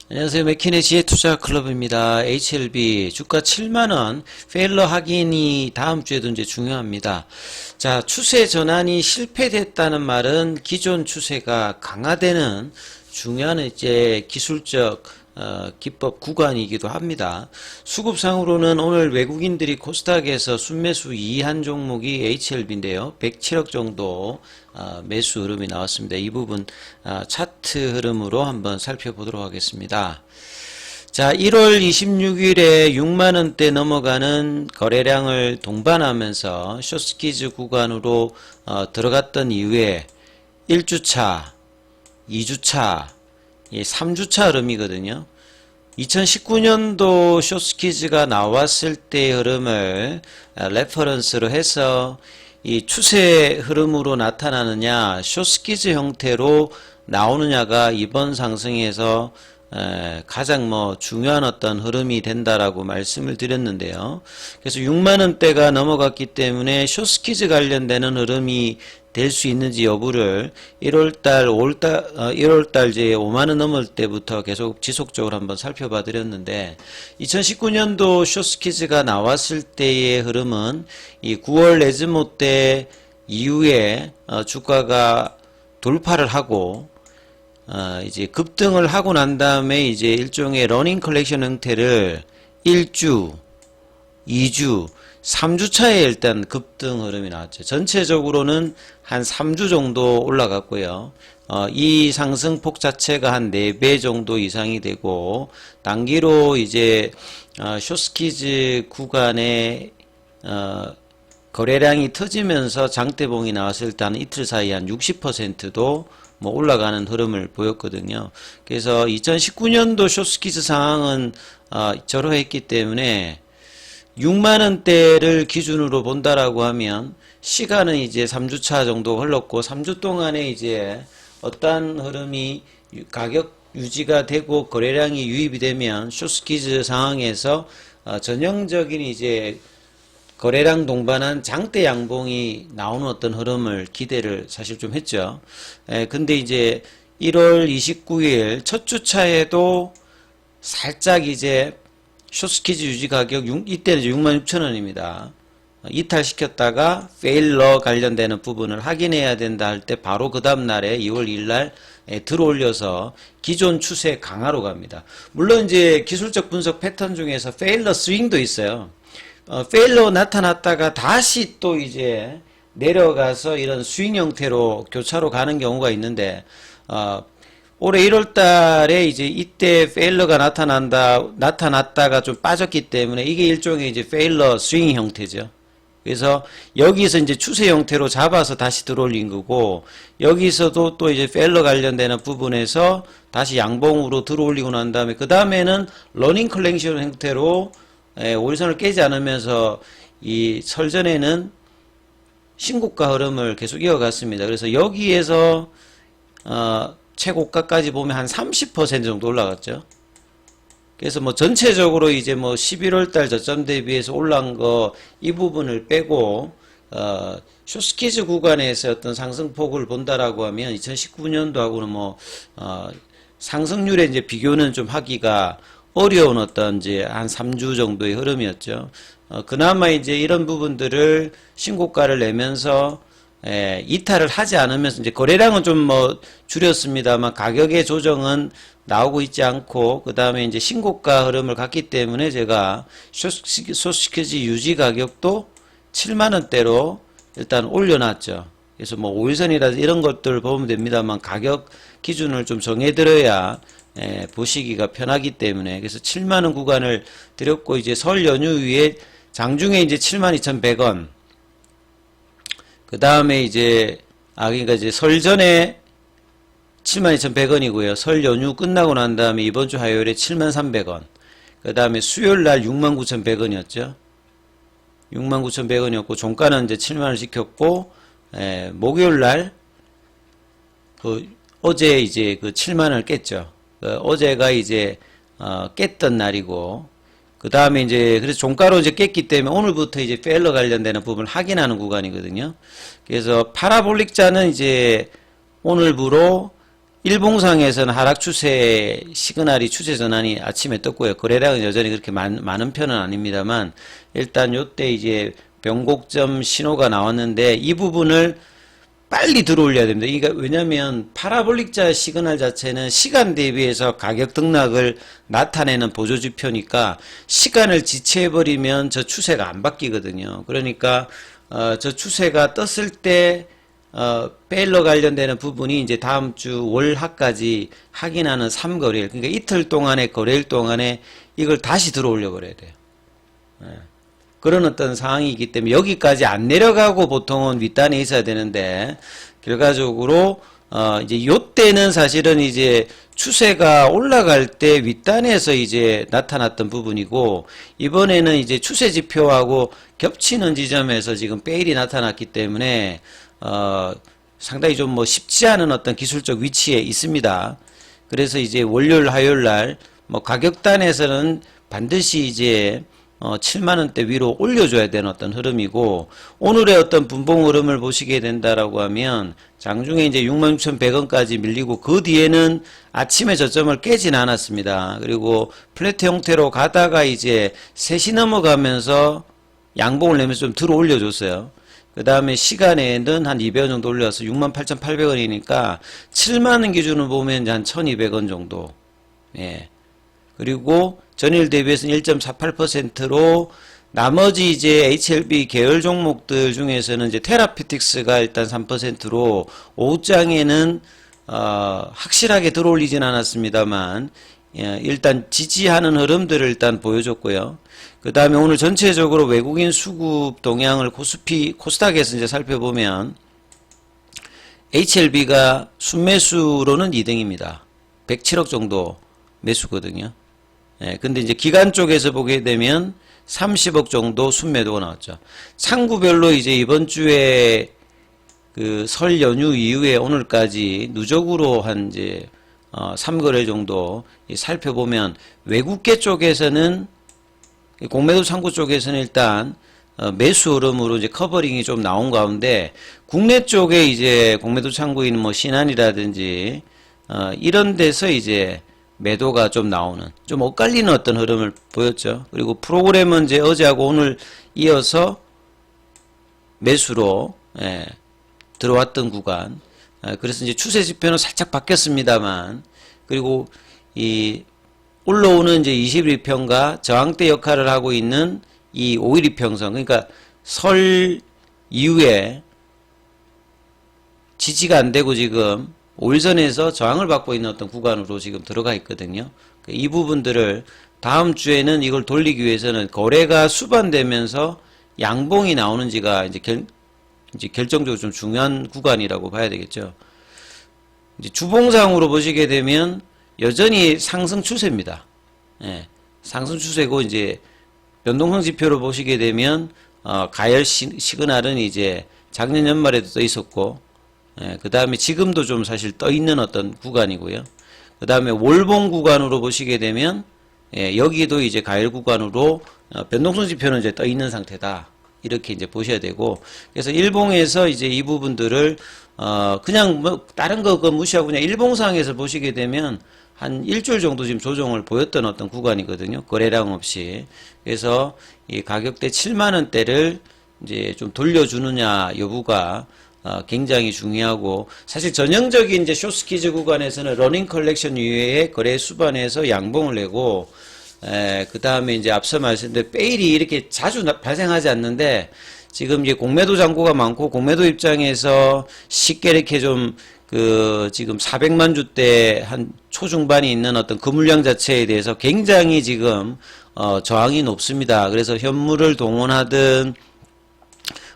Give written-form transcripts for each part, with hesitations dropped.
안녕하세요. 맥킨의 지혜투자클럽입니다. HLB 주가 7만원 페일러 확인이 다음 주에도 이제 중요합니다. 자, 추세 전환이 실패됐다는 말은 기존 추세가 강화되는 중요한 이제 기술적 기법 구간이기도 합니다. 수급상으로는 오늘 외국인들이 코스닥에서 순매수 2한 종목이 HLB인데요. 107억 정도 매수 흐름이 나왔습니다. 이 부분 차트 흐름으로 한번 살펴보도록 하겠습니다. 자, 1월 26일에 6만원대 넘어가는 거래량을 동반하면서 숏스키즈 구간으로 들어갔던 이후에 1주차, 2주차, 3주차 흐름이거든요. 2019년도 숏스키즈가 나왔을 때의 흐름을 레퍼런스로 해서 이 추세 흐름으로 나타나느냐, 숏스키즈 형태로 나오느냐가 이번 상승에서 가장 중요한 어떤 흐름이 된다라고 말씀을 드렸는데요. 그래서 6만원대가 넘어갔기 때문에 숏스키즈 관련되는 흐름이 될 수 있는지 여부를 1월달 이제 5만원 넘을 때부터 계속 지속적으로 한번 살펴봐 드렸는데, 2019년도 숏스키즈가 나왔을 때의 흐름은 이 9월 레즈모 때 이후에 주가가 돌파를 하고 이제 급등을 하고 난 다음에 이제 일종의 러닝 컬렉션 형태를 1주, 2주, 3주차에 일단 급등 흐름이 나왔죠. 전체적으로는 한 3주 정도 올라갔고요. 이 상승폭 자체가 한 4배 정도 이상이 되고, 단기로 이제 숏스키즈 구간에 거래량이 터지면서 장대봉이 나왔을 때 한 이틀 사이 한 60%도 올라가는 흐름을 보였거든요. 그래서 2019년도 숏스키즈 상황은 저러했기 때문에 6만원대를 기준으로 본다라고 하면 시간은 이제 3주차 정도 흘렀고, 3주 동안에 이제 어떠한 흐름이 가격 유지가 되고 거래량이 유입이 되면 숏스키즈 상황에서 전형적인 이제 거래량 동반한 장대 양봉이 나오는 어떤 흐름을 기대를 사실 좀 했죠. 근데 이제 1월 29일 첫 주차에도 살짝 이제 숏스키즈 유지 가격 이때는 66,000원입니다. 이탈시켰다가 페일러 관련되는 부분을 확인해야 된다 할 때 바로 그 다음날에 2월 2일날 들어올려서 기존 추세 강화로 갑니다. 물론 이제 기술적 분석 패턴 중에서 페일러 스윙도 있어요. 페일러 나타났다가 다시 또 이제 내려가서 이런 스윙 형태로 교차로 가는 경우가 있는데, 올해 1월 달에 이제 이때 페일러가 나타났다가 좀 빠졌기 때문에 이게 일종의 이제 페일러 스윙 형태죠. 그래서 여기서 이제 추세 형태로 잡아서 다시 들어올린 거고, 여기서도 또 이제 페일러 관련되는 부분에서 다시 양봉으로 들어올리고 난 다음에 그 다음에는 러닝 컬렉션 형태로 5일선을 깨지 않으면서 이 설전에는 신고가 흐름을 계속 이어갔습니다. 그래서 여기에서 최고가까지 보면 한 30% 정도 올라갔죠. 그래서 전체적으로 이제 11월달 저점 대비해서 올라간 거 이 부분을 빼고 숏스키즈 구간에서 어떤 상승폭을 본다라고 하면 2019년도하고는 상승률에 이제 비교는 좀 하기가 어려운 어떤 이제 한 3주 정도의 흐름이었죠. 그나마 이제 이런 부분들을 신고가를 내면서 이탈을 하지 않으면서 이제 거래량은 좀 줄였습니다만 가격의 조정은 나오고 있지 않고, 그 다음에 이제 신고가 흐름을 갔기 때문에 제가 숏스키즈 유지 가격도 7만원대로 일단 올려놨죠. 그래서 5일선이라든지 이런 것들을 보면 됩니다만 가격 기준을 좀 정해드려야 보시기가 편하기 때문에, 그래서 7만원 구간을 드렸고, 이제 설 연휴 위에 장중에 이제 72,100원, 그 다음에 이제 그러니까 이제 설 전에 72,100원이고요. 설 연휴 끝나고 난 다음에 이번 주 화요일에 73,100원, 그 다음에 수요일 날 69,100원이었죠. 69,100원이었고 종가는 이제 7만원 지켰고, 목요일 날 어제 이제 7만원을 깼죠. 어제가 이제 깼던 날이고, 그 다음에 이제 그래서 종가로 이제 깼기 때문에 오늘부터 이제 페일러 관련되는 부분을 확인하는 구간이거든요. 그래서 파라볼릭자는 이제 오늘부로 일봉상에서는 하락 추세 시그널이 추세 전환이 아침에 떴고요. 거래량은 여전히 그렇게 많은 편은 아닙니다만 일단 요때 이제 변곡점 신호가 나왔는데 이 부분을 빨리 들어올려야 됩니다. 그러니까 왜냐면 파라볼릭자 시그널 자체는 시간 대비해서 가격 등락을 나타내는 보조지표니까 시간을 지체해버리면 저 추세가 안 바뀌거든요. 그러니까 저 추세가 떴을 때 페일러 관련되는 부분이 이제 다음 주 월화까지 확인하는 3거래일, 그러니까 이틀 동안의 거래일 동안에 이걸 다시 들어올려 버려야 돼요. 예. 그런 어떤 상황이기 때문에 여기까지 안 내려가고 보통은 윗단에 있어야 되는데 결과적으로 이제 요때는 사실은 이제 추세가 올라갈 때 윗단에서 이제 나타났던 부분이고 이번에는 이제 추세 지표하고 겹치는 지점에서 지금 페일이 나타났기 때문에 상당히 좀 뭐 쉽지 않은 어떤 기술적 위치에 있습니다. 그래서 이제 월요일, 화요일 날 뭐 가격단에서는 반드시 이제 7만원대 위로 올려줘야 되는 어떤 흐름이고 오늘의 어떤 분봉 흐름을 보시게 된다라고 하면 장중에 이제 66,100원까지 밀리고 그 뒤에는 아침에 저점을 깨진 않았습니다. 그리고 플래트 형태로 가다가 이제 3시 넘어가면서 양봉을 내면서 좀 들어 올려줬어요. 그 다음에 시간에는 한 200원 정도 올려서 68,800원이니까 7만원 기준으로 보면 한 1,200원 정도. 예. 그리고 전일 대비해서는 1.48%로 나머지 이제 HLB 계열 종목들 중에서는 이제 테라피틱스가 일단 3%로 오후장에는 확실하게 들어올리진 않았습니다만 일단 지지하는 흐름들을 일단 보여줬고요. 그 다음에 오늘 전체적으로 외국인 수급 동향을 코스닥에서 이제 살펴보면 HLB가 순매수로는 2등입니다. 107억 정도 매수거든요. 예, 근데 이제 기관 쪽에서 보게 되면 30억 정도 순매도가 나왔죠. 상구별로 이제 이번 주에 그 설 연휴 이후에 오늘까지 누적으로 한 이제 3거래 정도 살펴보면 외국계 쪽에서는 공매도 창구 쪽에서는 일단 매수 흐름으로 이제 커버링이 좀 나온 가운데 국내 쪽에 이제 공매도 창구인 뭐 신한이라든지 이런 데서 이제 매도가 좀 나오는, 좀 엇갈리는 어떤 흐름을 보였죠. 그리고 프로그램은 이제 어제하고 오늘 이어서 매수로 들어왔던 구간. 그래서 이제 추세 지표는 살짝 바뀌었습니다만, 그리고 이 올라오는 이제 21평가 저항대 역할을 하고 있는 이 512평선, 그러니까 설 이후에 지지가 안 되고 지금 5일선에서 저항을 받고 있는 어떤 구간으로 지금 들어가 있거든요. 이 부분들을 다음 주에는 이걸 돌리기 위해서는 거래가 수반되면서 양봉이 나오는지가 이제 결정적으로 좀 중요한 구간이라고 봐야 되겠죠. 이제 주봉상으로 보시게 되면 여전히 상승 추세입니다. 예, 상승 추세고 이제 변동성 지표로 보시게 되면 가열 시그널은 이제 작년 연말에도 떠 있었고, 그 다음에 지금도 좀 사실 떠 있는 어떤 구간이고요. 그 다음에 월봉 구간으로 보시게 되면 여기도 이제 가열 구간으로 변동성 지표는 이제 떠 있는 상태다. 이렇게 이제 보셔야 되고, 그래서 일봉에서 이제 이 부분들을 그냥 뭐 다른 거 무시하고 그냥 일봉상에서 보시게 되면 한 일주일 정도 지금 조정을 보였던 어떤 구간이거든요. 거래량 없이. 그래서 이 가격대 7만원대를 이제 좀 돌려주느냐 여부가 굉장히 중요하고, 사실 전형적인 이제 쇼스키즈 구간에서는 러닝 컬렉션 이외에 거래 수반에서 양봉을 내고, 그 다음에 이제 앞서 말씀드린 페일이 이렇게 자주 발생하지 않는데, 지금 이제 공매도 잔고가 많고, 공매도 입장에서 쉽게 이렇게 좀 지금 400만 주대 한 초중반이 있는 어떤 그 물량 자체에 대해서 굉장히 지금 저항이 높습니다. 그래서 현물을 동원하든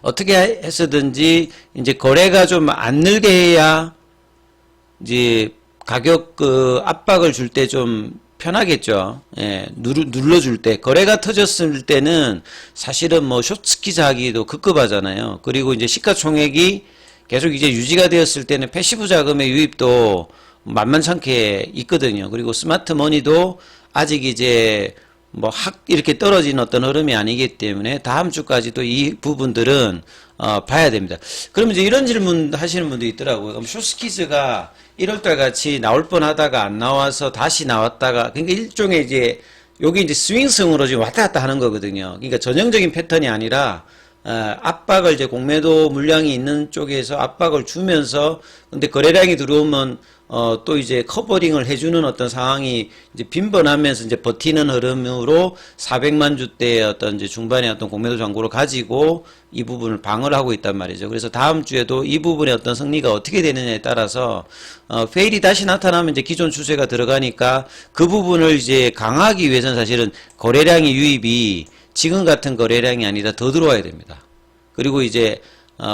어떻게 해서든지 이제 거래가 좀 안 늘게 해야 이제 가격 압박을 줄 때 좀 편하겠죠. 예, 눌러줄 때. 거래가 터졌을 때는 사실은 뭐 숏스키즈 하기도 급급하잖아요. 그리고 이제 시가총액이 계속 이제 유지가 되었을 때는 패시브 자금의 유입도 만만찮게 있거든요. 그리고 스마트 머니도 아직 이제 뭐 이렇게 떨어진 어떤 흐름이 아니기 때문에 다음 주까지도 이 부분들은 봐야 됩니다. 그러면 이제 이런 질문 하시는 분도 있더라고요. 그럼 숏스키즈가 1월달 같이 나올 뻔 하다가 안 나와서 다시 나왔다가, 그러니까 일종의 이제, 요게 이제 스윙성으로 지금 왔다 갔다 하는 거거든요. 그러니까 전형적인 패턴이 아니라, 압박을 이제 공매도 물량이 있는 쪽에서 압박을 주면서, 근데 거래량이 들어오면 또 이제 커버링을 해주는 어떤 상황이 이제 빈번하면서 이제 버티는 흐름으로 400만 주대의 어떤 이제 중반의 어떤 공매도 잔고를 가지고 이 부분을 방어를 하고 있단 말이죠. 그래서 다음 주에도 이 부분의 어떤 승리가 어떻게 되느냐에 따라서 페일이 다시 나타나면 이제 기존 추세가 들어가니까 그 부분을 이제 강화하기 위해서는 사실은 거래량의 유입이 지금 같은 거래량이 아니라 더 들어와야 됩니다. 그리고 이제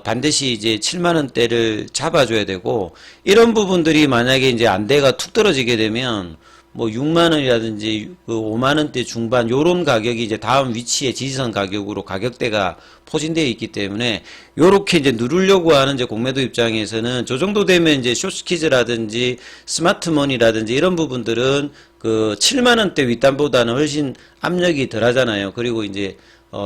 반드시 이제 7만원대를 잡아줘야 되고, 이런 부분들이 만약에 이제 안대가 툭 떨어지게 되면, 뭐 6만원이라든지 그 5만원대 중반, 요런 가격이 이제 다음 위치의 지지선 가격으로 가격대가 포진되어 있기 때문에, 요렇게 이제 누르려고 하는 이제 공매도 입장에서는 저 정도 되면 이제 숏스키즈라든지 스마트머니라든지 이런 부분들은 그 7만원대 윗단보다는 훨씬 압력이 덜 하잖아요. 그리고 이제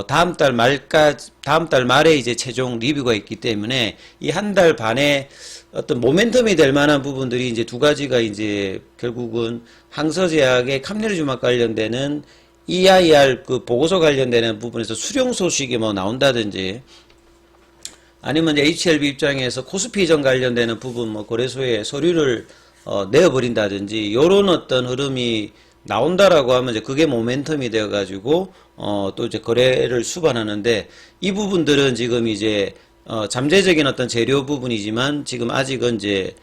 다음 달 말에 이제 최종 리뷰가 있기 때문에 이 한 달 반에 어떤 모멘텀이 될 만한 부분들이 이제 두 가지가 이제 결국은 항서제약의 캄리루주막 관련되는 EIR 그 보고서 관련되는 부분에서 수령 소식이 뭐 나온다든지, 아니면 이제 HLB 입장에서 코스피 이전 관련되는 부분 뭐 거래소에 서류를 내어버린다든지, 요런 어떤 흐름이 나온다라고 하면 이제 그게 모멘텀이 되어가지고 또 이제 거래를 수반하는데, 이 부분들은 지금 이제 잠재적인 어떤 재료 부분이지만 지금 아직은 이제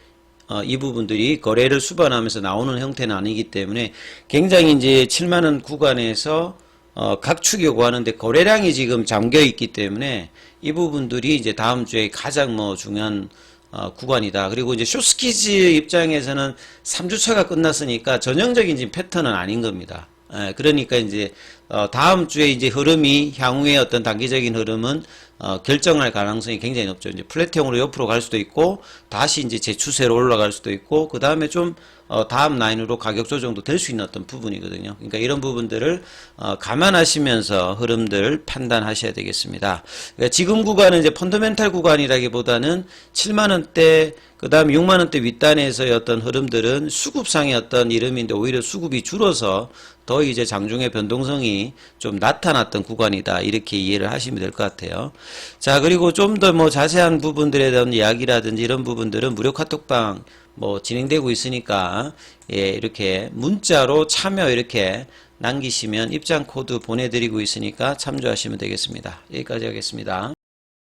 이 부분들이 거래를 수반하면서 나오는 형태는 아니기 때문에 굉장히 이제 7만원 구간에서 각축이 요구하는데 거래량이 지금 잠겨 있기 때문에 이 부분들이 이제 다음 주에 가장 뭐 중요한 구간이다. 그리고 이제 숏스키즈 입장에서는 3주차가 끝났으니까 전형적인 지금 패턴은 아닌 겁니다. 그러니까 이제 다음 주에 이제 흐름이 향후의 어떤 단기적인 흐름은 결정할 가능성이 굉장히 높죠. 이제 플랫형으로 옆으로 갈 수도 있고 다시 이제 재추세로 올라갈 수도 있고, 그 다음에 좀 다음 라인으로 가격 조정도 될 수 있는 어떤 부분이거든요. 그러니까 이런 부분들을 감안하시면서 흐름들 판단하셔야 되겠습니다. 그러니까 지금 구간은 이제 펀더멘탈 구간이라기보다는 7만원대 그 다음 6만원대 윗단에서의 어떤 흐름들은 수급상의 어떤 이름인데 오히려 수급이 줄어서 더 이제 장중의 변동성이 좀 나타났던 구간이다, 이렇게 이해를 하시면 될 것 같아요. 자, 그리고 좀 더 뭐 자세한 부분들에 대한 이야기라든지 이런 부분들은 무료 카톡방 뭐 진행되고 있으니까, 예, 이렇게 문자로 참여 이렇게 남기시면 입장 코드 보내드리고 있으니까 참조하시면 되겠습니다. 여기까지 하겠습니다.